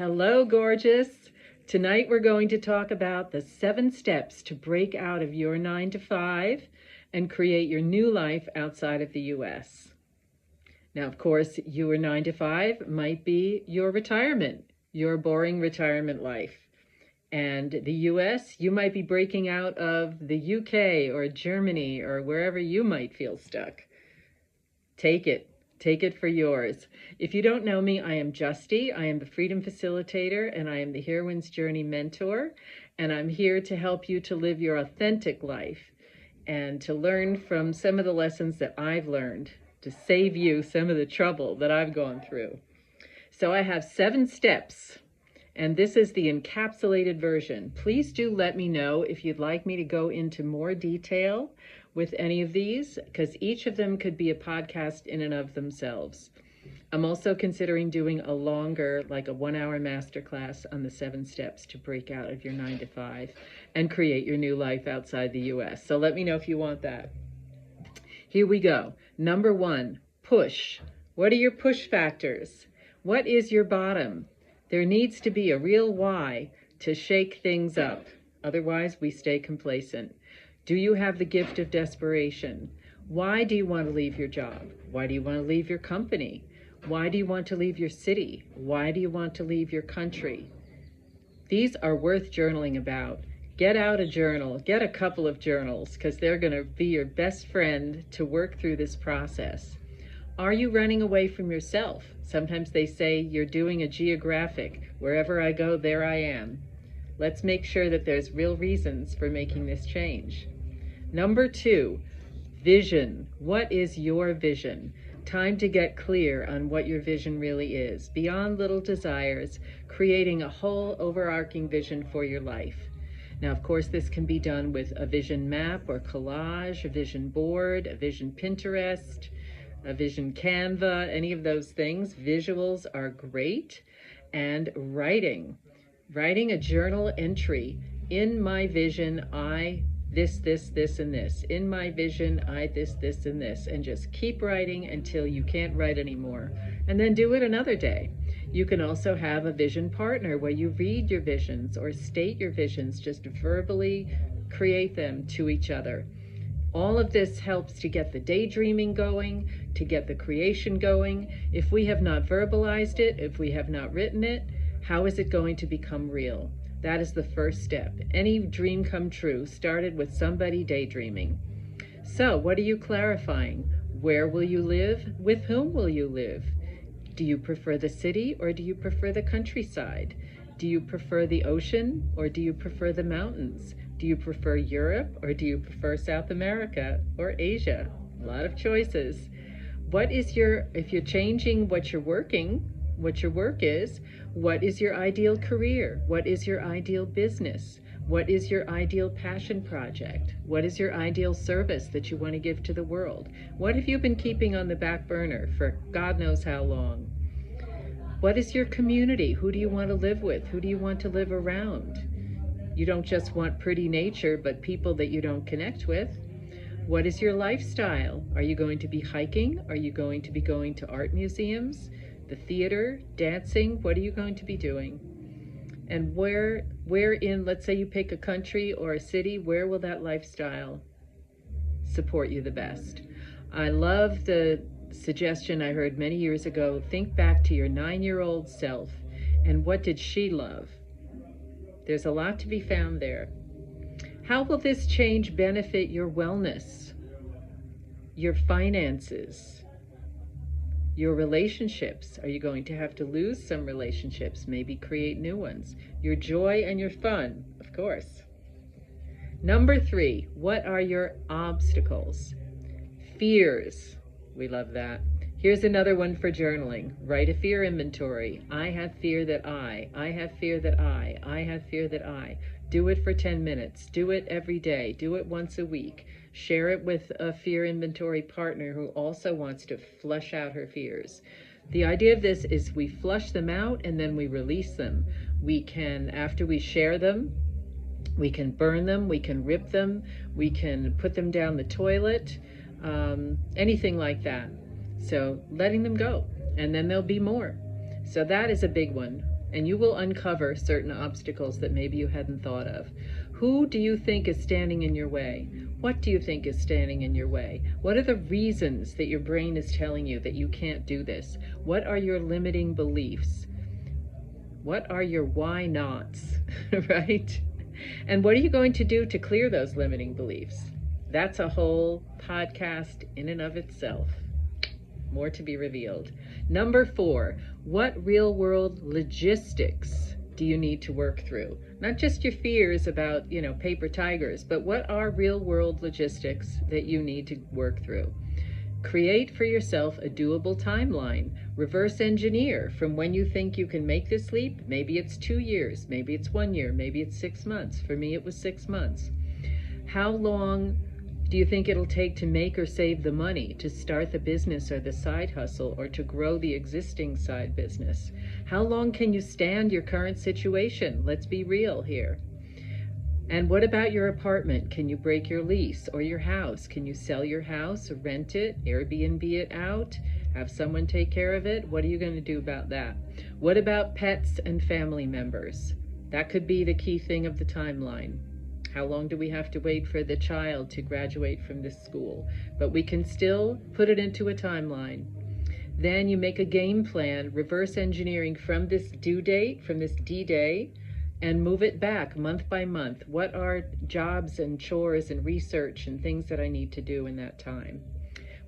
Hello, gorgeous. Tonight we're going to talk about the 7 steps to break out of your 9-to-5 and create your new life outside of the U.S. Now, of course, your 9-to-5 might be your retirement, your boring retirement life. And the U.S., you might be breaking out of the U.K. or Germany or wherever you might feel stuck. Take it. Take it for yours. If you don't know me, I am Justy. I am the Freedom Facilitator, and I am the Heroine's Journey Mentor. And I'm here to help you to live your authentic life and to learn from some of the lessons that I've learned to save you some of the trouble that I've gone through. So I have 7 steps, and this is the encapsulated version. Please do let me know if you'd like me to go into more detail with any of these, because each of them could be a podcast in and of themselves. I'm also considering doing a longer, like a 1-hour masterclass on the 7 steps to break out of your 9-to-5 and create your new life outside the US. So let me know if you want that. Here we go. Number 1, push. What are your push factors? What is your bottom? There needs to be a real why to shake things up. Otherwise, we stay complacent. Do you have the gift of desperation? Why do you want to leave your job? Why do you want to leave your company? Why do you want to leave your city? Why do you want to leave your country? These are worth journaling about. Get out a journal. Get a couple of journals, because they're going to be your best friend to work through this process. Are you running away from yourself? Sometimes they say you're doing a geographic. Wherever I go, there I am. Let's make sure that there's real reasons for making this change. Number 2, vision. What is your vision? Time to get clear on what your vision really is. Beyond little desires, creating a whole overarching vision for your life. Now, of course, this can be done with a vision map or collage, a vision board, a vision Pinterest, a vision Canva, any of those things. Visuals are great. And writing. Writing a journal entry. In my vision, I this, and this. In my vision, I this, and this. And just keep writing until you can't write anymore. And then do it another day. You can also have a vision partner where you read your visions or state your visions, just verbally create them to each other. All of this helps to get the daydreaming going, to get the creation going. If we have not verbalized it, if we have not written it, how is it going to become real? That is the first step. Any dream come true started with somebody daydreaming. So what are you clarifying? Where will you live? With whom will you live? Do you prefer the city or do you prefer the countryside? Do you prefer the ocean or do you prefer the mountains? Do you prefer Europe or do you prefer South America or Asia? A lot of choices. If you're changing what your work is, what is your ideal career? What is your ideal business? What is your ideal passion project? What is your ideal service that you want to give to the world? What have you been keeping on the back burner for God knows how long? What is your community? Who do you want to live with? Who do you want to live around? You don't just want pretty nature, but people that you don't connect with. What is your lifestyle? Are you going to be hiking? Are you going to be going to art museums, the theater, dancing? What are you going to be doing? And where in, let's say you pick a country or a city, where will that lifestyle support you the best? I love the suggestion I heard many years ago. Think back to your 9-year-old self and what did she love? There's a lot to be found there. How will this change benefit your wellness, your finances, your relationships? Are you going to have to lose some relationships, maybe create new ones? Your joy and your fun, of course. Number 3, what are your obstacles? Fears. We love that. Here's another one for journaling. Write a fear inventory. I have fear that I have fear that I have fear that I. Do it for 10 minutes. Do it every day. Do it once a week. Share it with a fear inventory partner who also wants to flush out her fears. The idea of this is we flush them out and then we release them. We can, after we share them, we can burn them, we can rip them, we can put them down the toilet, anything like that. So letting them go, and then there'll be more. So that is a big one. and you will uncover certain obstacles that maybe you hadn't thought of. Who do you think is standing in your way? What do you think is standing in your way? What are the reasons that your brain is telling you that you can't do this? What are your limiting beliefs? What are your why nots, right? And what are you going to do to clear those limiting beliefs? That's a whole podcast in and of itself. More to be revealed. Number 4, what real-world logistics do you need to work through? Not just your fears about, paper tigers, but what are real-world logistics that you need to work through? Create for yourself a doable timeline. Reverse engineer from when you think you can make this leap. Maybe it's 2 years, maybe it's 1 year, maybe it's 6 months. For me, it was 6 months. How long do you think it'll take to make or save the money to start the business or the side hustle or to grow the existing side business? How long can you stand your current situation? Let's be real here. And what about your apartment? Can you break your lease? Or your house? Can you sell your house, rent it, Airbnb it out, have someone take care of it? What are you going to do about that? What about pets and family members? That could be the key thing of the timeline. How long do we have to wait for the child to graduate from this school? But we can still put it into a timeline. Then you make a game plan, reverse engineering from this due date, from this D-Day, and move it back month by month. What are jobs and chores and research and things that I need to do in that time?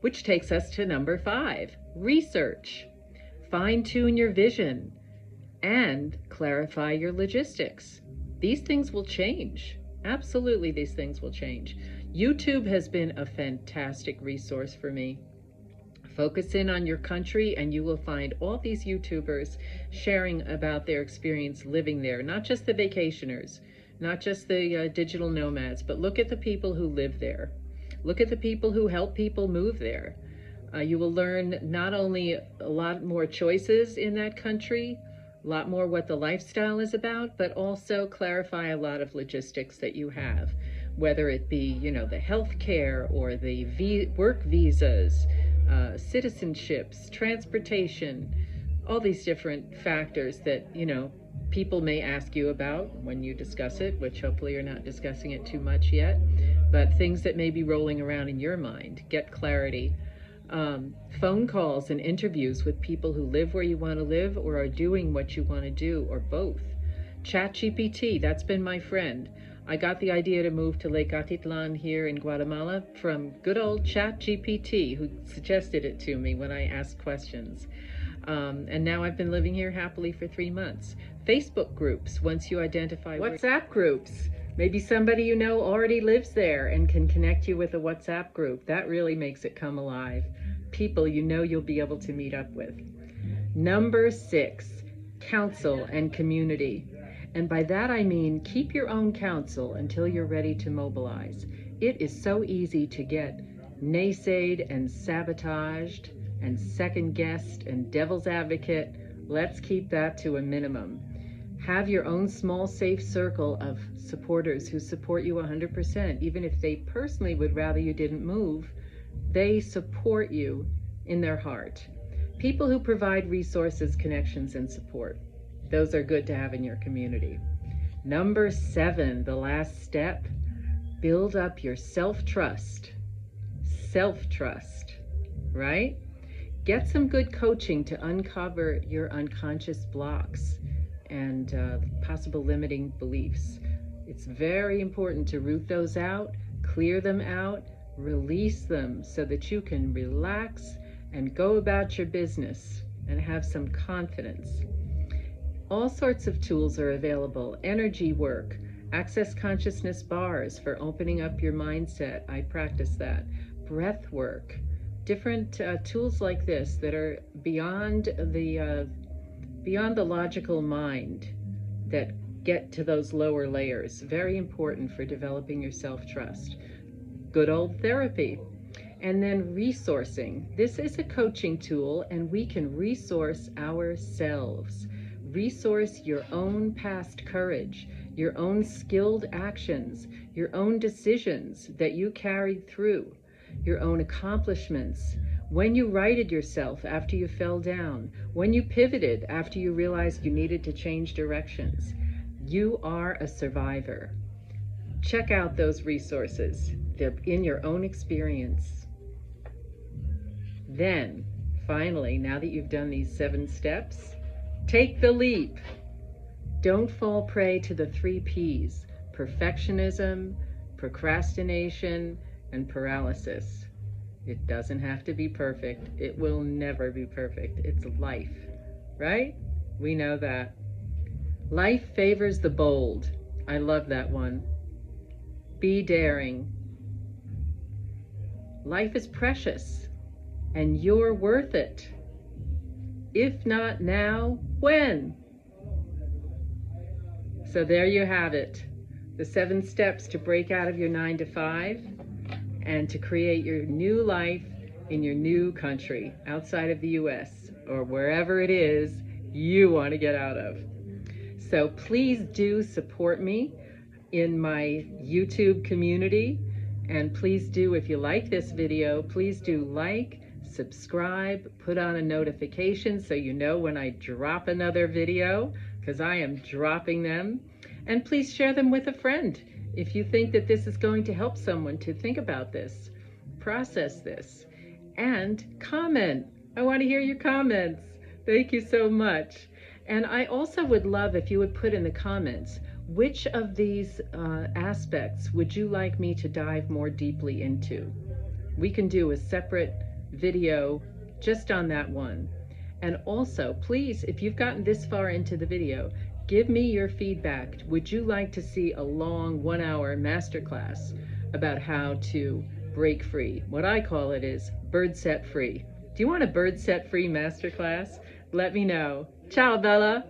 Which takes us to number 5, research. Fine-tune your vision and clarify your logistics. These things will change. Absolutely, these things will change. YouTube has been a fantastic resource for me. Focus in on your country and you will find all these YouTubers sharing about their experience living there. Not just the vacationers, not just the digital nomads, but look at the people who live there. Look at the people who help people move there. You will learn not only a lot more choices in that country, a lot more what the lifestyle is about, but also clarify a lot of logistics that you have, whether it be, the health care or the work visas, citizenships, transportation, all these different factors that, people may ask you about when you discuss it, which hopefully you're not discussing it too much yet, but things that may be rolling around in your mind. Get clarity. Phone calls and interviews with people who live where you want to live or are doing what you want to do, or both. ChatGPT, that's been my friend. I got the idea to move to Lake Atitlan here in Guatemala from good old ChatGPT, who suggested it to me when I asked questions. And now I've been living here happily for 3 months. Facebook groups, once you identify. WhatsApp groups. Maybe somebody you know already lives there and can connect you with a WhatsApp group. That really makes it come alive. People you know you'll be able to meet up with. Number 6, counsel and community. And by that I mean keep your own counsel until you're ready to mobilize. It is so easy to get naysayed and sabotaged and second-guessed and devil's advocate. Let's keep that to a minimum. Have your own small, safe circle of supporters who support you 100%. Even if they personally would rather you didn't move, they support you in their heart. People who provide resources, connections, and support. Those are good to have in your community. Number 7, the last step, build up your self-trust. Self-trust, right? Get some good coaching to uncover your unconscious blocks and possible limiting beliefs. It's very important to root those out, clear them out, release them so that you can relax and go about your business and have some confidence. All sorts of tools are available. Energy work, access consciousness bars for opening up your mindset. I practice that. Breath work, different tools like this that are beyond the logical mind, that get to those lower layers. Very important for developing your self-trust. Good old therapy. And then resourcing. This is a coaching tool, and we can resource ourselves. Resource your own past courage, your own skilled actions, your own decisions that you carried through, your own accomplishments, when you righted yourself after you fell down, when you pivoted after you realized you needed to change directions. You are a survivor. Check out those resources. They're in your own experience. Then, finally, now that you've done these 7 steps, take the leap. Don't fall prey to the 3 Ps: perfectionism, procrastination, and paralysis. It doesn't have to be perfect. It will never be perfect. It's life, right? We know that. Life favors the bold. I love that one. Be daring. Life is precious, and you're worth it. If not now, when? So there you have it. The 7 steps to break out of your 9 to 5 and to create your new life in your new country outside of the US or wherever it is you want to get out of. So please do support me in my YouTube community, and please do, if you like this video, please do like, subscribe, put on a notification so you know when I drop another video, because I am dropping them. And please share them with a friend if you think that this is going to help someone to think about this, process this, and comment. I want to hear your comments. Thank you so much. And I also would love if you would put in the comments, which of these aspects would you like me to dive more deeply into? We can do a separate video just on that one. And also, please, if you've gotten this far into the video, give me your feedback. Would you like to see a long 1-hour masterclass about how to break free? What I call it is bird set free. Do you want a bird set free masterclass? Let me know. Ciao, Bella.